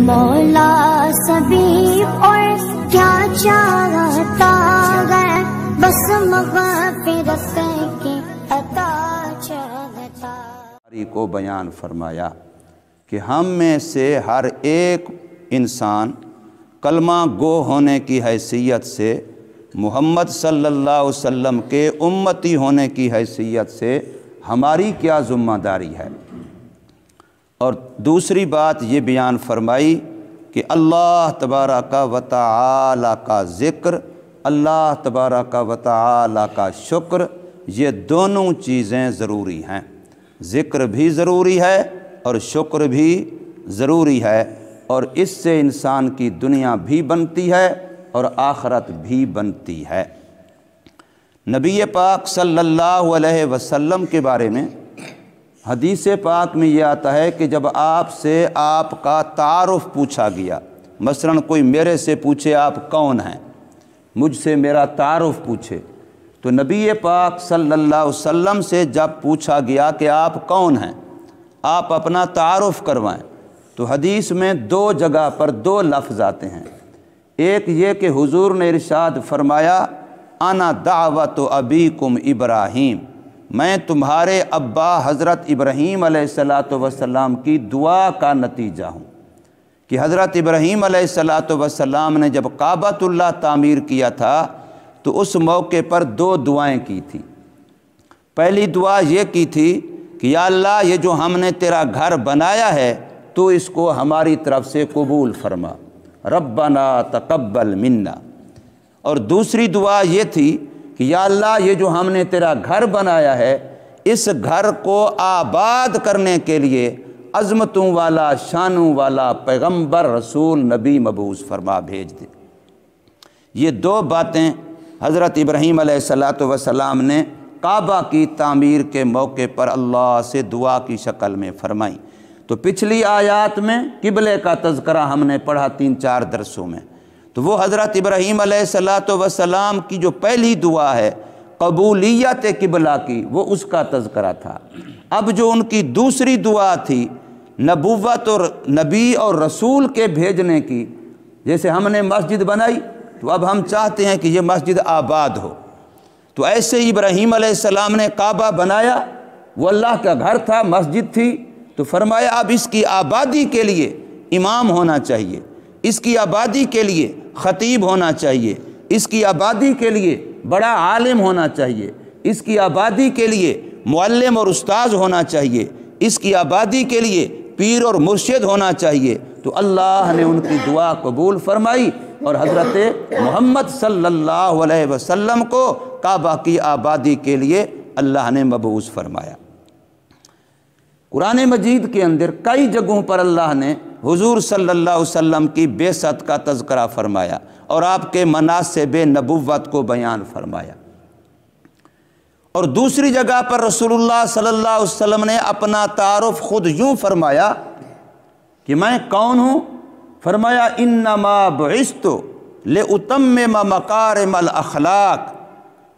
مولا سبھی اور کیا چاہتا ہے، بس مغفرت کی عطا چاہتا۔ کو بیان فرمایا کہ ہم میں سے ہر ایک انسان کلمہ گو ہونے کی حیثیت سے، محمد صلی اللہ علیہ وسلم کے امتی ہونے کی حیثیت سے ہماری کیا ذمہ داری ہے۔ اور دوسری بات یہ بیان فرمائی کہ اللہ تبارک و تعالی کا ذکر، اللہ تبارک و تعالی کا شکر، یہ دونوں چیزیں ضروری ہیں۔ ذکر بھی ضروری ہے اور شکر بھی ضروری ہے، اور اس سے انسان کی دنیا بھی بنتی ہے اور آخرت بھی بنتی ہے۔ نبی پاک صلی اللہ علیہ وسلم کے بارے میں حدیث پاک میں یہ آتا ہے کہ جب آپ سے آپ کا تعارف پوچھا گیا، مثلا کوئی میرے سے پوچھے آپ کون ہیں، مجھ سے میرا تعارف پوچھے، تو نبی پاک صلی اللہ علیہ وسلم سے جب پوچھا گیا کہ آپ کون ہیں، آپ اپنا تعارف کروائیں، تو حدیث میں دو جگہ پر دو لفظ آتے ہیں۔ ایک یہ کہ حضور نے ارشاد فرمایا انا دعوت ابیکم ابراہیم، میں تمہارے ابا حضرت ابراہیم علیہ السلام کی دعا کا نتیجہ ہوں، کہ حضرت ابراہیم علیہ السلام نے جب کعبۃ اللہ تعمیر کیا تھا تو اس موقع پر دو دعائیں کی تھی۔ پہلی دعا یہ کی تھی کہ یا اللہ، یہ جو ہم نے تیرا گھر بنایا ہے تو اس کو ہماری طرف سے قبول فرما، ربنا تقبل منا۔ اور دوسری دعا یہ تھی کہ یا اللہ، یہ جو ہم نے تیرا گھر بنایا ہے اس گھر کو آباد کرنے کے لیے عظمتوں والا، شانوں والا پیغمبر، رسول، نبی مبعوث فرما بھیج دے۔ یہ دو باتیں حضرت ابراہیم علیہ السلام نے کعبہ کی تعمیر کے موقع پر اللہ سے دعا کی شکل میں فرمائیں۔ تو پچھلی آیات میں قبلے کا تذکرہ ہم نے پڑھا 3-4 درسوں میں، تو وہ حضرت ابراہیم علیہ السلام کی جو پہلی دعا ہے قبولیت قبلہ کی، وہ اس کا تذکرہ تھا۔ اب جو ان کی دوسری دعا تھی نبوت اور نبی اور رسول کے بھیجنے کی، جیسے ہم نے مسجد بنائی تو اب ہم چاہتے ہیں کہ یہ مسجد آباد ہو، تو ایسے ابراہیم علیہ السلام نے کعبہ بنایا، وہ اللہ کا گھر تھا، مسجد تھی، تو فرمایا اب اس کی آبادی کے لیے امام ہونا چاہیے، اس کی آبادی کے لیے خطیب ہونا چاہیے، اس کی آبادی کے لیے بڑا عالم ہونا چاہیے، اس کی آبادی کے لیے معلم اور استاذ ہونا چاہیے، اس کی آبادی کے لیے پیر اور مرشد ہونا چاہیے۔ تو اللہ نے ان کی دعا قبول فرمائی اور حضرت محمد صلی اللہ علیہ وسلم کو کعبہ کی آبادی کے لیے اللہ نے مبعوث فرمایا۔ قرآن مجید کے اندر کئی جگہوں پر اللہ نے حضور صلی اللہ علیہ وسلم کی بعثت کا تذکرہ فرمایا اور آپ کے مناسب نبوت کو بیان فرمایا، اور دوسری جگہ پر رسول اللہ صلی اللہ علیہ وسلم نے اپنا تعارف خود یوں فرمایا کہ میں کون ہوں؟ فرمایا انما بعثت لأتمم مکارم الاخلاق،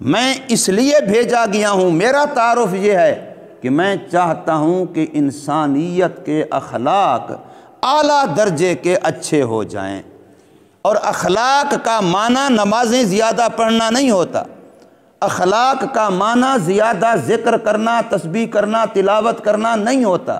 میں اس لیے بھیجا گیا ہوں، میرا تعارف یہ ہے کہ میں چاہتا ہوں کہ انسانیت کے اخلاق اعلیٰ درجے کے اچھے ہو جائیں۔ اور اخلاق کا معنی نمازیں زیادہ پڑھنا نہیں ہوتا، اخلاق کا معنی زیادہ ذکر کرنا، تسبیح کرنا، تلاوت کرنا نہیں ہوتا۔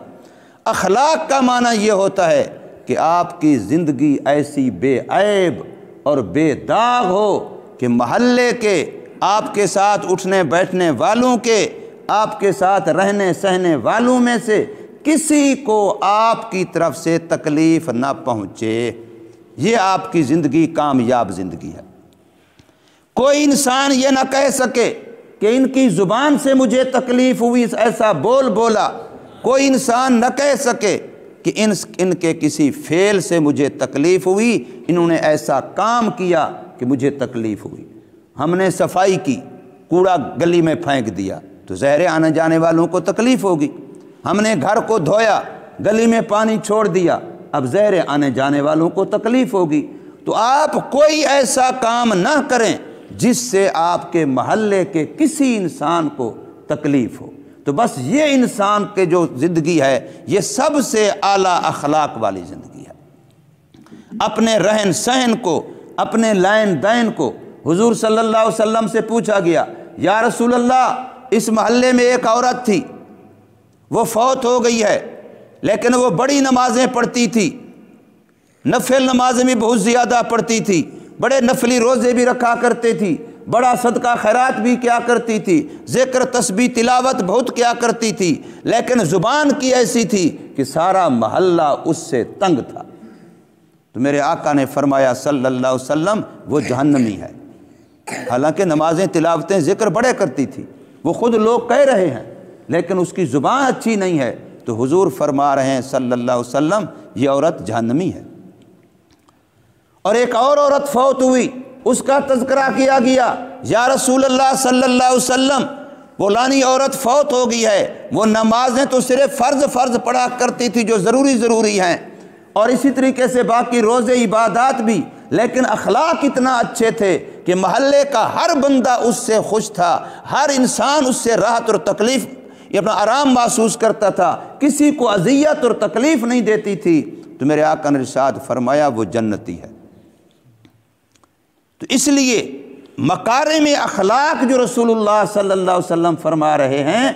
اخلاق کا معنی یہ ہوتا ہے کہ آپ کی زندگی ایسی بے عیب اور بے داغ ہو کہ محلے کے، آپ کے ساتھ اٹھنے بیٹھنے والوں کے، آپ کے ساتھ رہنے سہنے والوں میں سے کسی کو آپ کی طرف سے تکلیف نہ پہنچے۔ یہ آپ کی زندگی کامیاب زندگی ہے۔ کوئی انسان یہ نہ کہہ سکے کہ ان کی زبان سے مجھے تکلیف ہوئی، ایسا بول بولا۔ کوئی انسان نہ کہہ سکے کہ ان کے کسی فعل سے مجھے تکلیف ہوئی، انہوں نے ایسا کام کیا کہ مجھے تکلیف ہوئی۔ ہم نے صفائی کی، کوڑا گلی میں پھینک دیا تو ظاہر آنے جانے والوں کو تکلیف ہوگی۔ ہم نے گھر کو دھویا، گلی میں پانی چھوڑ دیا، اب ظاہر آنے جانے والوں کو تکلیف ہوگی۔ تو آپ کوئی ایسا کام نہ کریں جس سے آپ کے محلے کے کسی انسان کو تکلیف ہو۔ تو بس یہ انسان کے جو زندگی ہے یہ سب سے اعلیٰ اخلاق والی زندگی ہے۔ اپنے رہن سہن کو، اپنے لین دین کو۔ حضور صلی اللہ علیہ وسلم سے پوچھا گیا، یا رسول اللہ، اس محلے میں ایک عورت تھی، وہ فوت ہو گئی ہے، لیکن وہ بڑی نمازیں پڑھتی تھی، نفل نمازیں بھی بہت زیادہ پڑھتی تھی، بڑے نفلی روزے بھی رکھا کرتے تھی، بڑا صدقہ خیرات بھی کیا کرتی تھی، ذکر تسبیح تلاوت بہت کیا کرتی تھی، لیکن زبان کی ایسی تھی کہ سارا محلہ اس سے تنگ تھا۔ تو میرے آقا نے فرمایا صلی اللہ علیہ وسلم، وہ جہنمی ہے۔ حالانکہ نمازیں تلاوتیں ذکر بڑے کرتی تھی، وہ خود لوگ کہہ رہے ہیں، لیکن اس کی زبان اچھی نہیں ہے، تو حضور فرما رہے ہیں صلی اللہ علیہ وسلم یہ عورت جہنمی ہے۔ اور ایک اور عورت فوت ہوئی، اس کا تذکرہ کیا گیا، یا رسول اللہ صلی اللہ علیہ وسلم، فلانی عورت فوت ہو گئی ہے، وہ نمازیں تو صرف فرض پڑھا کرتی تھی جو ضروری ہیں، اور اسی طریقے سے باقی روزے عبادات بھی، لیکن اخلاق اتنا اچھے تھے کہ محلے کا ہر بندہ اس سے خوش تھا، ہر انسان اس سے راحت اور تکلیف اپنا آرام محسوس کرتا تھا، کسی کو اذیت اور تکلیف نہیں دیتی تھی۔ تو میرے آقا نے ارشاد فرمایا وہ جنتی ہے۔ تو اس لیے مکارم اخلاق جو رسول اللہ صلی اللہ علیہ وسلم فرما رہے ہیں،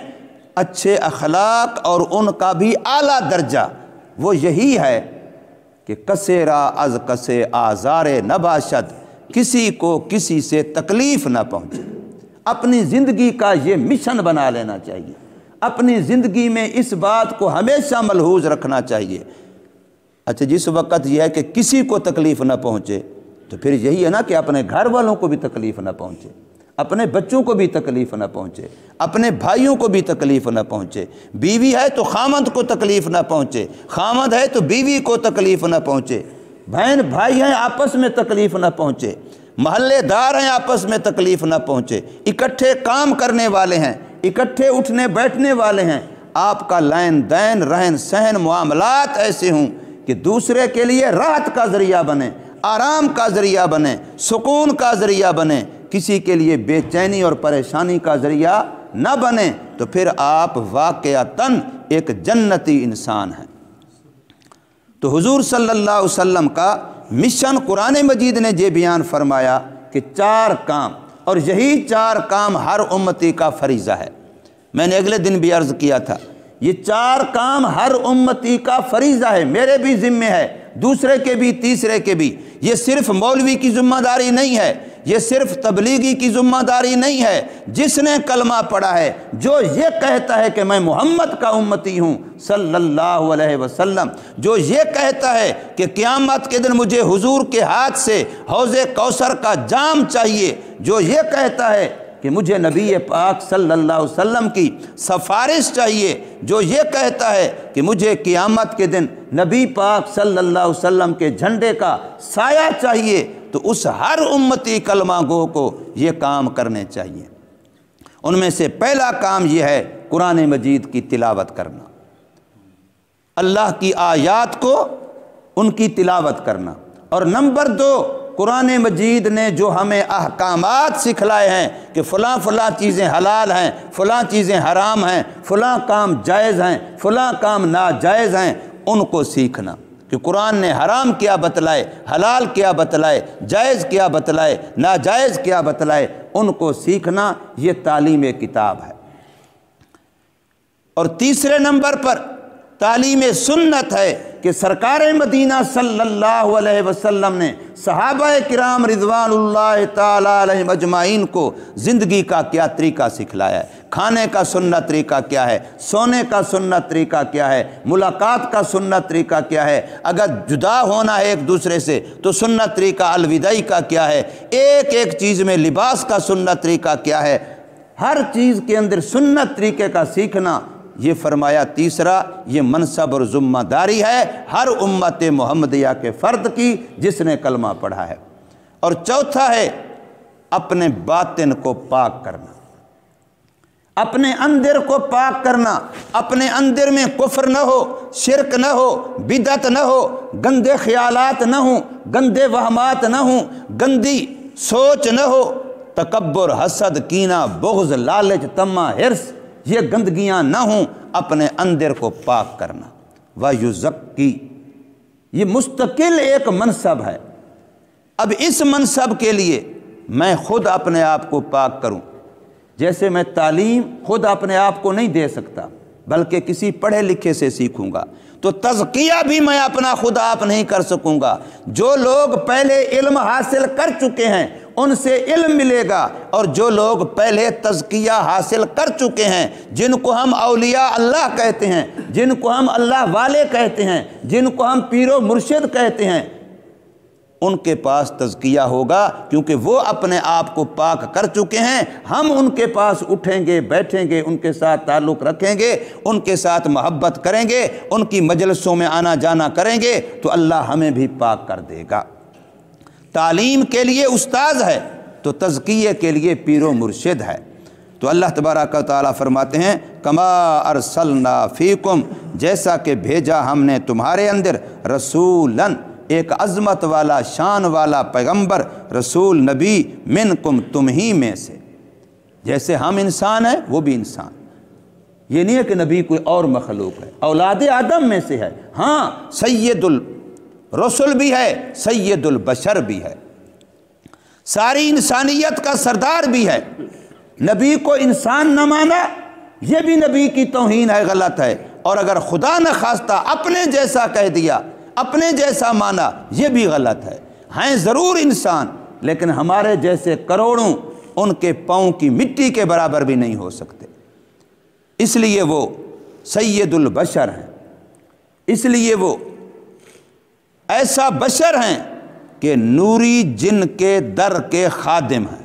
اچھے اخلاق اور ان کا بھی اعلیٰ درجہ وہ یہی ہے کہ کسیرا از کسے آزار نباشد، کسی کو کسی سے تکلیف نہ پہنچے۔ اپنی زندگی کا یہ مشن بنا لینا چاہیے، اپنی زندگی میں اس بات کو ہمیشہ ملحوظ رکھنا چاہیے۔ اچھا، جس وقت یہ ہے کہ کسی کو تکلیف نہ پہنچے، تو پھر یہی ہے نا کہ اپنے گھر والوں کو بھی تکلیف نہ پہنچے، اپنے بچوں کو بھی تکلیف نہ پہنچے، اپنے بھائیوں کو بھی تکلیف نہ پہنچے، بیوی ہے تو خامند کو تکلیف نہ پہنچے، خامند ہے تو بیوی کو تکلیف نہ پہنچے، بہن بھائی ہیں آپس میں تکلیف نہ پہنچے، محلے دار ہیں آپس میں تکلیف نہ پہنچے، اکٹھے کام کرنے والے ہیں، اکٹھے اٹھنے بیٹھنے والے ہیں، آپ کا لین دین رہن سہن معاملات ایسے ہوں کہ دوسرے کے لیے راحت کا ذریعہ بنے، آرام کا ذریعہ بنے، سکون کا ذریعہ بنے، کسی کے لیے بے چینی اور پریشانی کا ذریعہ نہ بنے، تو پھر آپ واقعتاً ایک جنتی انسان ہیں۔ تو حضور صلی اللہ علیہ وسلم کا مشن قرآن مجید نے یہ بیان فرمایا کہ 4 کام، اور یہی 4 کام ہر امتی کا فریضہ ہے۔ میں نے اگلے دن بھی عرض کیا تھا، یہ 4 کام ہر امتی کا فریضہ ہے، میرے بھی ذمہ ہے، دوسرے کے بھی، تیسرے کے بھی۔ یہ صرف مولوی کی ذمہ داری نہیں ہے، یہ صرف تبلیغی کی ذمہ داری نہیں ہے، جس نے کلمہ پڑھا ہے، جو یہ کہتا ہے کہ میں محمد کا امتی ہوں صلی اللہ علیہ وسلم، جو یہ کہتا ہے کہ قیامت کے دن مجھے حضور کے ہاتھ سے حوض کوثر کا جام چاہیے، جو یہ کہتا ہے کہ مجھے نبی پاک صلی اللہ علیہ وسلم کی سفارش چاہیے، جو یہ کہتا ہے کہ مجھے قیامت کے دن نبی پاک صلی اللہ علیہ وسلم کے جھنڈے کا سایہ چاہیے، تو اس ہر امتی کلمہ گو کو یہ کام کرنے چاہیے۔ ان میں سے پہلا کام یہ ہے قرآن مجید کی تلاوت کرنا، اللہ کی آیات کو ان کی تلاوت کرنا، اور نمبر 2، قرآن مجید نے جو ہمیں احکامات سکھلائے ہیں کہ فلاں فلاں چیزیں حلال ہیں، فلاں چیزیں حرام ہیں، فلاں کام جائز ہیں، فلاں کام ناجائز ہیں، ان کو سیکھنا، کہ قرآن نے حرام کیا بتلائے، حلال کیا بتلائے، جائز کیا بتلائے، ناجائز کیا بتلائے، ان کو سیکھنا، یہ تعلیم کتاب ہے۔ اور تیسرے نمبر پر تعلیم سنت ہے کہ سرکار مدینہ صلی اللہ علیہ وسلم نے صحابہ کرام رضوان اللہ تعالی علیہم اجمعین کو زندگی کا کیا طریقہ سکھلایا ہے، کھانے کا سنت طریقہ کیا ہے، سونے کا سنت طریقہ کیا ہے، ملاقات کا سنت طریقہ کیا ہے، اگر جدا ہونا ہے ایک دوسرے سے تو سنت طریقہ الوداعی کا کیا ہے، ایک ایک چیز میں لباس کا سنت طریقہ کیا ہے، ہر چیز کے اندر سنت طریقے کا سیکھنا، یہ فرمایا تیسرا یہ منصب اور ذمہ داری ہے ہر امت محمدیہ کے فرد کی جس نے کلمہ پڑھا ہے۔ اور چوتھا ہے اپنے باطن کو پاک کرنا، اپنے اندر کو پاک کرنا، اپنے اندر میں کفر نہ ہو، شرک نہ ہو، بدعت نہ ہو، گندے خیالات نہ ہوں، گندے وہمات نہ ہوں، گندی سوچ نہ ہو، تکبر، حسد، کینہ، بغض، لالچ، طمع، حرص، یہ گندگیاں نہ ہوں، اپنے اندر کو پاک کرنا۔ وَيُزَكِّي، یہ مستقل ایک منصب ہے۔ اب اس منصب کے لیے میں خود اپنے آپ کو پاک کروں، جیسے میں تعلیم خود اپنے آپ کو نہیں دے سکتا بلکہ کسی پڑھے لکھے سے سیکھوں گا، تو تزکیہ بھی میں اپنا خود آپ نہیں کر سکوں گا۔ جو لوگ پہلے علم حاصل کر چکے ہیں ان سے علم ملے گا، اور جو لوگ پہلے تزکیہ حاصل کر چکے ہیں، جن کو ہم اولیاء اللہ کہتے ہیں، جن کو ہم اللہ والے کہتے ہیں، جن کو ہم پیر و مرشد کہتے ہیں، ان کے پاس تزکیہ ہوگا، کیونکہ وہ اپنے آپ کو پاک کر چکے ہیں۔ ہم ان کے پاس اٹھیں گے، بیٹھیں گے، ان کے ساتھ تعلق رکھیں گے، ان کے ساتھ محبت کریں گے، ان کی مجلسوں میں آنا جانا کریں گے، تو اللہ ہمیں بھی پاک کر دے گا۔ تعلیم کے لیے استاذ ہے تو تزکیے کے لیے پیر و مرشد ہے۔ تو اللہ تبارک و تعالیٰ فرماتے ہیں کما ارسلنا فیکم، جیسا کہ بھیجا ہم نے تمہارے اندر رسولاً، ایک عظمت والا شان والا پیغمبر، رسول نبی، منکم، تم ہی میں سے۔ جیسے ہم انسان ہیں وہ بھی انسان، یہ نہیں ہے کہ نبی کوئی اور مخلوق ہے، اولاد آدم میں سے ہے، ہاں سید الرسل بھی ہے، سید البشر بھی ہے، ساری انسانیت کا سردار بھی ہے۔ نبی کو انسان نہ مانا یہ بھی نبی کی توہین ہے، غلط ہے، اور اگر خدا نہ خواستہ اپنے جیسا کہہ دیا، اپنے جیسا مانا، یہ بھی غلط ہے۔ ہیں ضرور انسان، لیکن ہمارے جیسے کروڑوں ان کے پاؤں کی مٹی کے برابر بھی نہیں ہو سکتے، اس لیے وہ سید البشر ہیں، اس لیے وہ ایسا بشر ہیں کہ نوری جن کے در کے خادم ہیں۔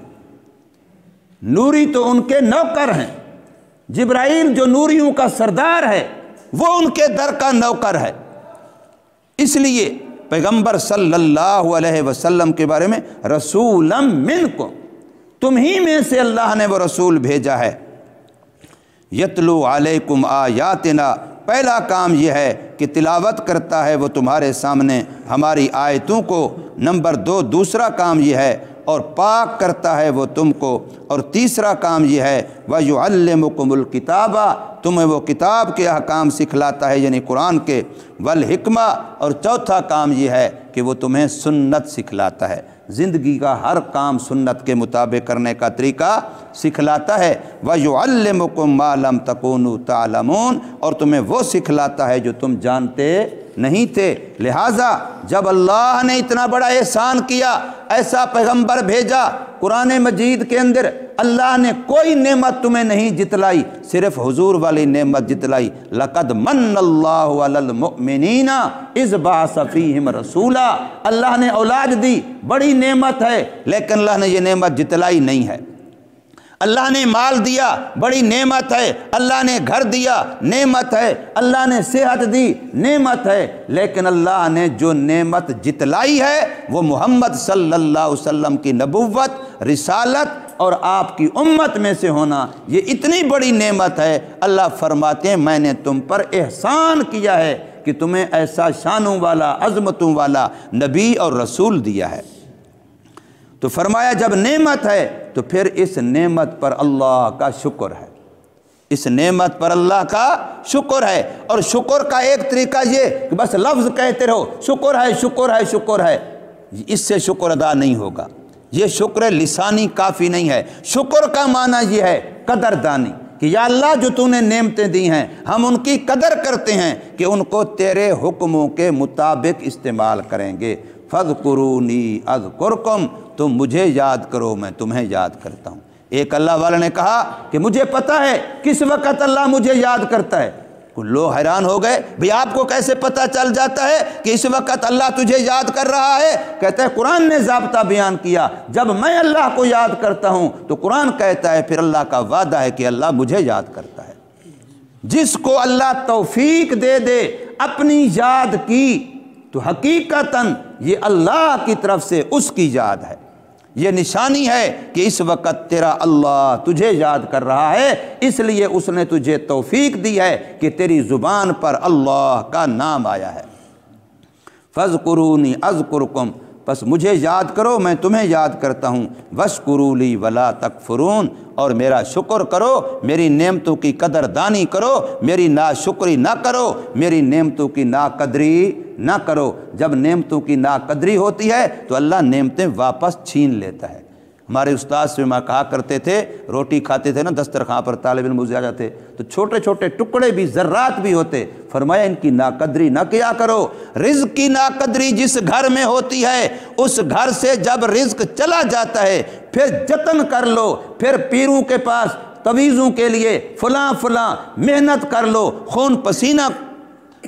نوری تو ان کے نوکر ہیں، جبرائیل جو نوریوں کا سردار ہے وہ ان کے در کا نوکر ہے۔ اس لیے پیغمبر صلی اللہ علیہ وسلم کے بارے میں رسولاً منکم، تم ہی میں سے اللہ نے وہ رسول بھیجا ہے۔ یتلو علیکم آیاتنا، پہلا کام یہ ہے کہ تلاوت کرتا ہے وہ تمہارے سامنے ہماری آیتوں کو۔ نمبر 2 دوسرا کام یہ ہے، اور پاک کرتا ہے وہ تم کو۔ اور تیسرا کام یہ ہے وَيُعَلِّمُكُمُ الْكِتَابَ، تمہیں وہ کتاب کے احکام سکھلاتا ہے، یعنی قرآن کے، والحکمہ، اور چوتھا کام یہ ہے کہ وہ تمہیں سنت سکھلاتا ہے، زندگی کا ہر کام سنت کے مطابق کرنے کا طریقہ سکھلاتا ہے۔ وَيُعَلِّمُكُم مَّا لَمْ تَكُونُوا تَعْلَمُونَ، اور تمہیں وہ سکھلاتا ہے جو تم جانتے نہیں تھے۔ لہٰذا جب اللہ نے اتنا بڑا احسان کیا، ایسا پیغمبر بھیجا، قرآن مجید کے اندر اللہ نے کوئی نعمت تمہیں نہیں جتلائی، صرف حضور والی نعمت جتلائی۔ لَقَدْ مَنَّ اللَّهُ عَلَى الْمُؤْمِنِينَ إِذْ بَعَثَ فِيهِمْ رَسُولًا، اللہ نے اولاد دی، بڑی نعمت ہے، لیکن اللہ نے یہ نعمت جتلائی نہیں ہے۔ اللہ نے مال دیا، بڑی نعمت ہے، اللہ نے گھر دیا، نعمت ہے، اللہ نے صحت دی، نعمت ہے، لیکن اللہ نے جو نعمت جتلائی ہے وہ محمد صلی اللہ علیہ وسلم کی نبوت، رسالت اور آپ کی امت میں سے ہونا، یہ اتنی بڑی نعمت ہے۔ اللہ فرماتے ہیں میں نے تم پر احسان کیا ہے کہ تمہیں ایسا شانوں والا، عظمتوں والا نبی اور رسول دیا ہے۔ تو فرمایا جب نعمت ہے تو پھر اس نعمت پر اللہ کا شکر ہے، اس نعمت پر اللہ کا شکر ہے۔ اور شکر کا ایک طریقہ یہ کہ بس لفظ کہتے رہو شکر ہے شکر ہے شکر ہے، اس سے شکر ادا نہیں ہوگا، یہ شکر لسانی کافی نہیں ہے۔ شکر کا معنی یہ ہے قدر دانی، کہ یا اللہ جو تو نے نعمتیں دی ہیں ہم ان کی قدر کرتے ہیں کہ ان کو تیرے حکموں کے مطابق استعمال کریں گے۔ فَاذْكُرُونِي أَذْكُرْكُمْ، تم مجھے یاد کرو میں تمہیں یاد کرتا ہوں۔ ایک اللہ والے نے کہا کہ مجھے پتہ ہے کس وقت اللہ مجھے یاد کرتا ہے۔ لوگ حیران ہو گئے، بھئی آپ کو کیسے پتہ چل جاتا ہے کہ اس وقت اللہ تجھے یاد کر رہا ہے؟ کہتا ہے قرآن نے ضابطہ بیان کیا، جب میں اللہ کو یاد کرتا ہوں تو قرآن کہتا ہے پھر اللہ کا وعدہ ہے کہ اللہ مجھے یاد کرتا ہے۔ جس کو اللہ توفیق دے دے اپنی یاد کی تو حقیقتاً یہ اللہ کی طرف سے اس کی یاد ہے، یہ نشانی ہے کہ اس وقت تیرا اللہ تجھے یاد کر رہا ہے، اس لیے اس نے تجھے توفیق دی ہے کہ تیری زبان پر اللہ کا نام آیا ہے۔ فَاذْكُرُونِي أَذْكُرْكُمْ، بس مجھے یاد کرو، میں تمہیں یاد کرتا ہوں، واشکروا لی ولا تکفرون، اور میرا شکر کرو، میری نعمتوں کی قدر دانی کرو، میری ناشکری نہ کرو، میری نعمتوں کی ناقدری نہ کرو۔ جب نعمتوں کی ناقدری ہوتی ہے تو اللہ نعمتیں واپس چھین لیتا ہے۔ ہمارے استاد سے میں کہا کرتے تھے، روٹی کھاتے تھے نا دسترخوان پر، طالب علم آ جاتے تو چھوٹے چھوٹے ٹکڑے بھی، ذرات بھی ہوتے، فرمایا ان کی ناقدری نہ کیا کرو۔ رزق کی ناقدری جس گھر میں ہوتی ہے، اس گھر سے جب رزق چلا جاتا ہے پھر جتن کر لو، پھر پیروں کے پاس تویزوں کے لیے فلاں محنت کر لو، خون پسینہ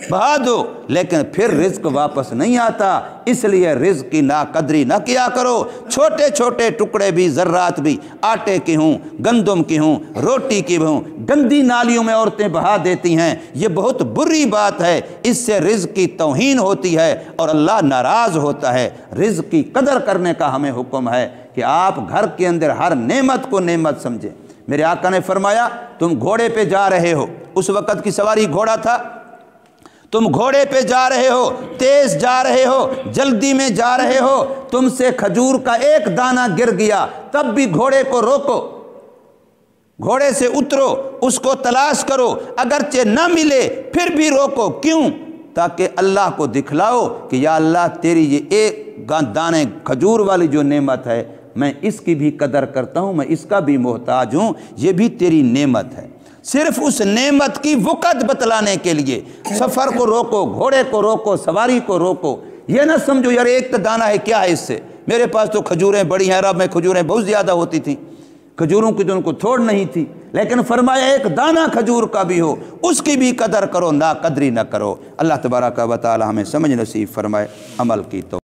بہا دو، لیکن پھر رزق واپس نہیں آتا۔ اس لیے رزق کی ناقدری نہ کیا کرو۔ چھوٹے چھوٹے ٹکڑے بھی، ذرات بھی، آٹے کی ہوں، گندم کی ہوں، روٹی کی ہوں، گندی نالیوں میں عورتیں بہا دیتی ہیں، یہ بہت بری بات ہے۔ اس سے رزق کی توہین ہوتی ہے اور اللہ ناراض ہوتا ہے۔ رزق کی قدر کرنے کا ہمیں حکم ہے کہ آپ گھر کے اندر ہر نعمت کو نعمت سمجھیں۔ میرے آقا نے فرمایا، تم گھوڑے پہ جا رہے ہو، اس وقت کی سواری گھوڑا تھا، تم گھوڑے پہ جا رہے ہو، تیز جا رہے ہو، جلدی میں جا رہے ہو، تم سے کھجور کا ایک دانہ گر گیا، تب بھی گھوڑے کو روکو، گھوڑے سے اترو، اس کو تلاش کرو، اگرچہ نہ ملے پھر بھی روکو۔ کیوں؟ تاکہ اللہ کو دکھلاؤ کہ یا اللہ تیری یہ ایک دانے کھجور والی جو نعمت ہے، میں اس کی بھی قدر کرتا ہوں، میں اس کا بھی محتاج ہوں، یہ بھی تیری نعمت ہے۔ صرف اس نعمت کی وقت بتلانے کے لیے سفر کو روکو، گھوڑے کو روکو، سواری کو روکو۔ یہ نہ سمجھو یار ایک تو دانہ ہے، کیا ہے اس سے، میرے پاس تو کھجوریں بڑی ہیں، عرب میں کھجوریں بہت زیادہ ہوتی تھیں، کھجوروں کی تو ان کو تھوڑ نہیں تھی، لیکن فرمایا ایک دانہ کھجور کا بھی ہو، اس کی بھی قدر کرو، نا قدری نہ کرو۔ اللہ تبارک و تعالی ہمیں سمجھ نصیب فرمائے، عمل کی تو